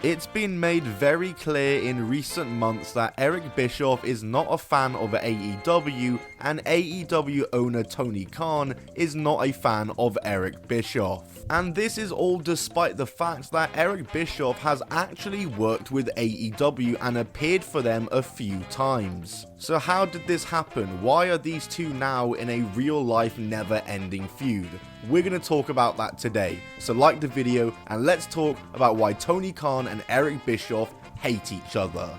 It's been made very clear in recent months that Eric Bischoff is not a fan of AEW, and AEW owner Tony Khan is not a fan of Eric Bischoff. And this is all despite the fact that Eric Bischoff has actually worked with AEW and appeared for them a few times. So how did this happen? Why are these two now in a real life never-ending feud? We're going to talk about that today, so like the video and let's talk about why Tony Khan and Eric Bischoff hate each other.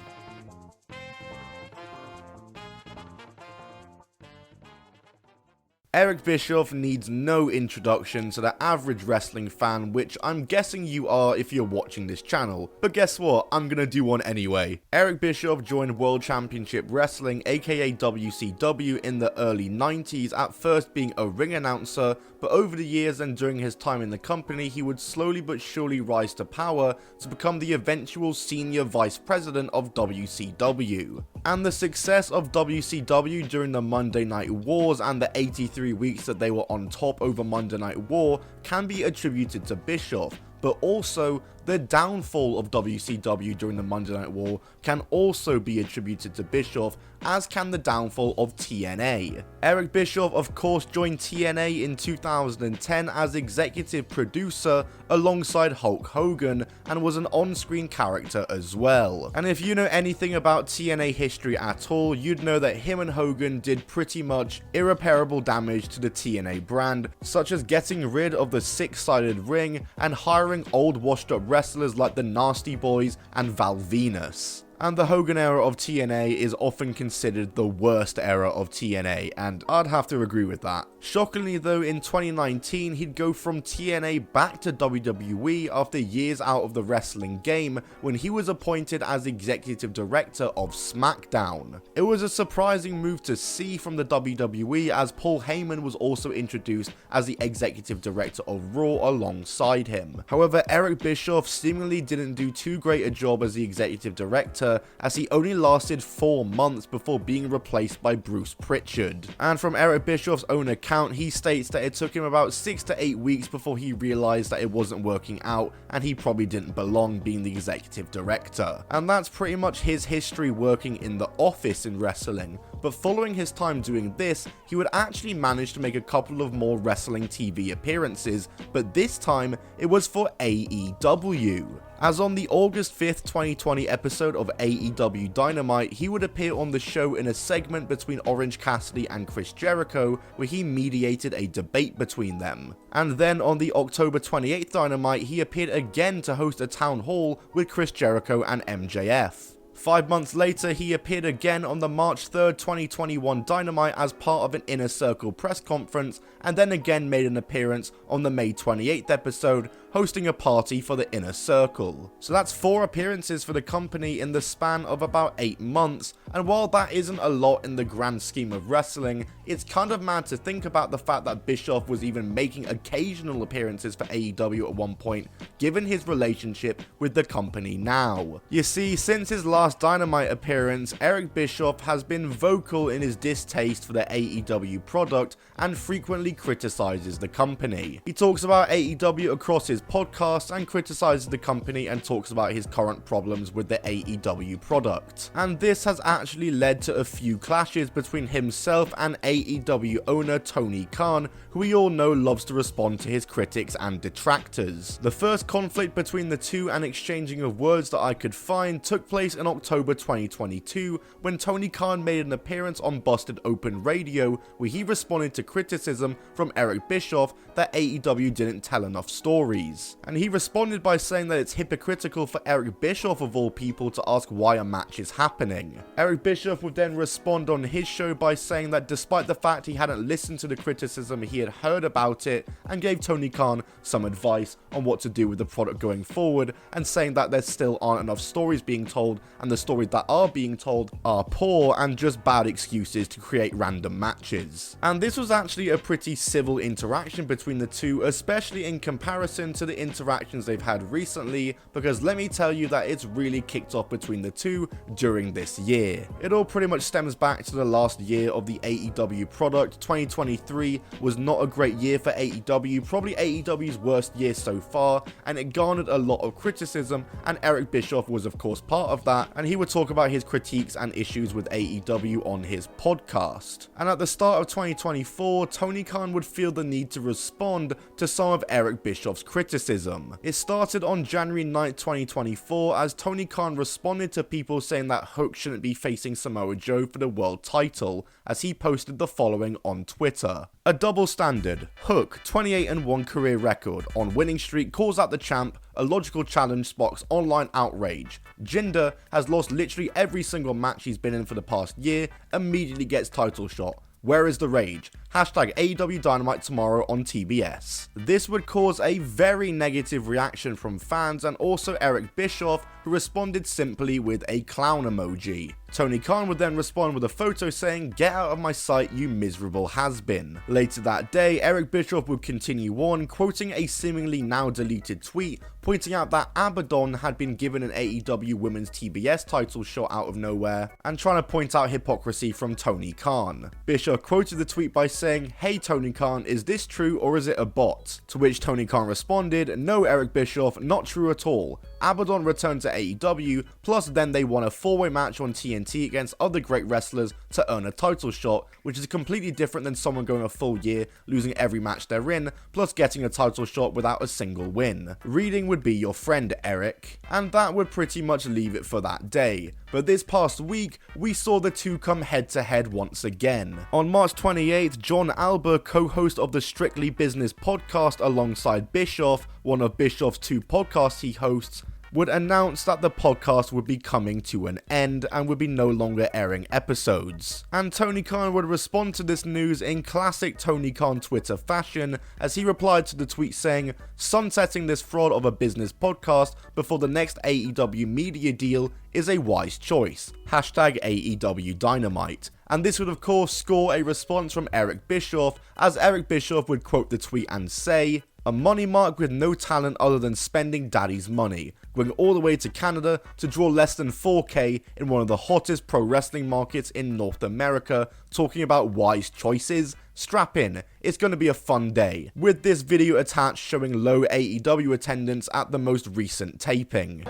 Eric Bischoff needs no introduction to the average wrestling fan, which I'm guessing you are if you're watching this channel. But guess what? I'm gonna do one anyway. Eric Bischoff joined World Championship Wrestling, aka WCW, in the early 90s, at first being a ring announcer, but over the years and during his time in the company, he would slowly but surely rise to power to become the eventual senior vice president of WCW. And the success of WCW during the Monday Night Wars and the 83 weeks that they were on top over Monday Night War can be attributed to Bischoff, but also the downfall of WCW during the Monday Night War can also be attributed to Bischoff, as can the downfall of TNA. Eric Bischoff of course joined TNA in 2010 as executive producer alongside Hulk Hogan and was an on-screen character as well. And if you know anything about TNA history at all, you'd know that him and Hogan did pretty much irreparable damage to the TNA brand, such as getting rid of the six-sided ring and hiring old washed-up wrestlers like the Nasty Boys and Val Venus. And the Hogan era of TNA is often considered the worst era of TNA, and I'd have to agree with that. Shockingly though, in 2019, he'd go from TNA back to WWE after years out of the wrestling game when he was appointed as executive director of SmackDown. It was a surprising move to see from the WWE, as Paul Heyman was also introduced as the executive director of Raw alongside him. However, Eric Bischoff seemingly didn't do too great a job as the executive director, as he only lasted 4 months before being replaced by Bruce Pritchard. And from Eric Bischoff's own account, he states that it took him about 6 to 8 weeks before he realized that it wasn't working out and he probably didn't belong being the executive director. And that's pretty much his history working in the office in wrestling. But following his time doing this, he would actually manage to make a couple of more wrestling TV appearances, but this time it was for AEW. As on the August 5th, 2020 episode of AEW Dynamite, he would appear on the show in a segment between Orange Cassidy and Chris Jericho, where he mediated a debate between them. And then on the October 28th Dynamite, he appeared again to host a town hall with Chris Jericho and MJF. 5 months later, he appeared again on the March 3rd, 2021 Dynamite as part of an Inner Circle press conference, and then again made an appearance on the May 28th episode, hosting a party for the Inner Circle. So that's 4 appearances for the company in the span of about 8 months, and while that isn't a lot in the grand scheme of wrestling, it's kind of mad to think about the fact that Bischoff was even making occasional appearances for AEW at one point, given his relationship with the company now. You see, since his last Dynamite appearance, Eric Bischoff has been vocal in his distaste for the AEW product and frequently criticizes the company. He talks about AEW across his podcast and criticizes the company and talks about his current problems with the AEW product. And this has actually led to a few clashes between himself and AEW owner Tony Khan, who we all know loves to respond to his critics and detractors. The first conflict between the two and exchanging of words that I could find took place in October 2022 when Tony Khan made an appearance on Busted Open Radio, where he responded to criticism from Eric Bischoff that AEW didn't tell enough stories. And he responded by saying that it's hypocritical for Eric Bischoff of all people to ask why a match is happening. Eric Bischoff would then respond on his show by saying that despite the fact he hadn't listened to the criticism, he had heard about it and gave Tony Khan some advice on what to do with the product going forward, and saying that there still aren't enough stories being told and the stories that are being told are poor and just bad excuses to create random matches. And this was actually a pretty civil interaction between the two, especially in comparison into the interactions they've had recently, because let me tell you that it's really kicked off between the two during this year. It all pretty much stems back to the last year of the AEW product. 2023 was not a great year for AEW, probably AEW's worst year so far, and it garnered a lot of criticism, and Eric Bischoff was of course part of that, and he would talk about his critiques and issues with AEW on his podcast. And at the start of 2024, Tony Khan would feel the need to respond to some of Eric Bischoff's criticism. It started on January 9, 2024, as Tony Khan responded to people saying that Hook shouldn't be facing Samoa Joe for the world title, as he posted the following on Twitter. A double standard. Hook, 28-1 career record, on winning streak, calls out the champ. A logical challenge sparks online outrage. Jinder has lost literally every single match he's been in for the past year, immediately gets title shot. Where is the rage? Hashtag AEW Dynamite tomorrow on TBS. This would cause a very negative reaction from fans and also Eric Bischoff, who responded simply with a clown emoji. Tony Khan would then respond with a photo saying, "Get out of my sight, you miserable has-been." Later that day, Eric Bischoff would continue on, quoting a seemingly now deleted tweet, pointing out that Abaddon had been given an AEW Women's TBS title shot out of nowhere, and trying to point out hypocrisy from Tony Khan. Bischoff quoted the tweet by saying, "Hey Tony Khan, is this true or is it a bot?" To which Tony Khan responded, "No Eric Bischoff, not true at all. Abaddon returned to AEW, plus then they won a 4-way match on TNT against other great wrestlers to earn a title shot, which is completely different than someone going a full year, losing every match they're in, plus getting a title shot without a single win. Reading would be your friend, Eric." And that would pretty much leave it for that day. But this past week, we saw the two come head to head once again. On March 28th, John Alba, co-host of the Strictly Business podcast alongside Bischoff, one of Bischoff's 2 podcasts he hosts, would announce that the podcast would be coming to an end and would be no longer airing episodes. And Tony Khan would respond to this news in classic Tony Khan Twitter fashion, as he replied to the tweet saying, "Sunsetting this fraud of a business podcast before the next AEW media deal is a wise choice. Hashtag AEW Dynamite." And this would of course score a response from Eric Bischoff, as Eric Bischoff would quote the tweet and say, "A money mark with no talent other than spending daddy's money, going all the way to Canada to draw less than 4K in one of the hottest pro wrestling markets in North America, talking about wise choices. Strap in, it's going to be a fun day," with this video attached showing low AEW attendance at the most recent taping.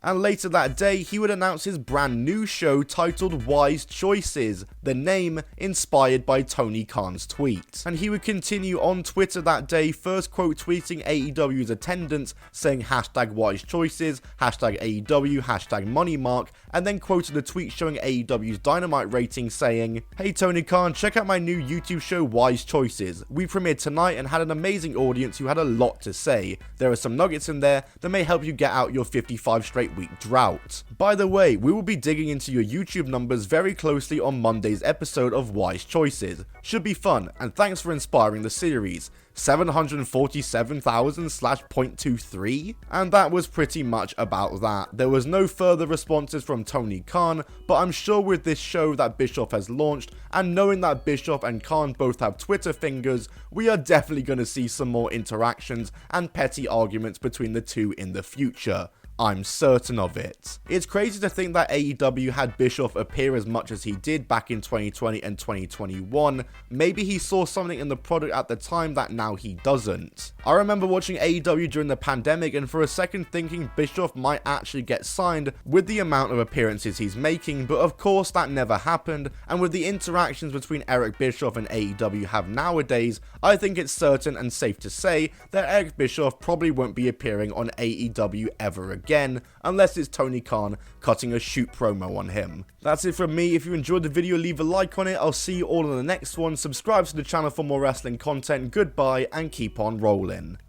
And later that day, he would announce his brand new show titled Wise Choices, the name inspired by Tony Khan's tweet. And he would continue on Twitter that day, first quote tweeting AEW's attendance, saying hashtag Wise Choices, hashtag AEW, hashtag Money Mark, and then quoted a tweet showing AEW's Dynamite rating saying, "Hey Tony Khan, check out my new YouTube show Wise Choices. We premiered tonight and had an amazing audience who had a lot to say. There are some nuggets in there that may help you get out your 55 straight week drought." By the way, we will be digging into your YouTube numbers very closely on Monday's episode of Wise Choices. Should be fun, and thanks for inspiring the series. 747,000/0.23, and that was pretty much about that. There was no further responses from Tony Khan, but I'm sure with this show that Bischoff has launched, and knowing that Bischoff and Khan both have Twitter fingers, we are definitely going to see some more interactions and petty arguments between the two in the future. I'm certain of it. It's crazy to think that AEW had Bischoff appear as much as he did back in 2020 and 2021. Maybe he saw something in the product at the time that now he doesn't. I remember watching AEW during the pandemic and for a second thinking Bischoff might actually get signed with the amount of appearances he's making, but of course that never happened, and with the interactions between Eric Bischoff and AEW have nowadays, I think it's certain and safe to say that Eric Bischoff probably won't be appearing on AEW ever again, unless it's Tony Khan cutting a shoot promo on him. That's it from me. If you enjoyed the video, leave a like on it. I'll see you all in the next one. Subscribe to the channel for more wrestling content. Goodbye and keep on rolling.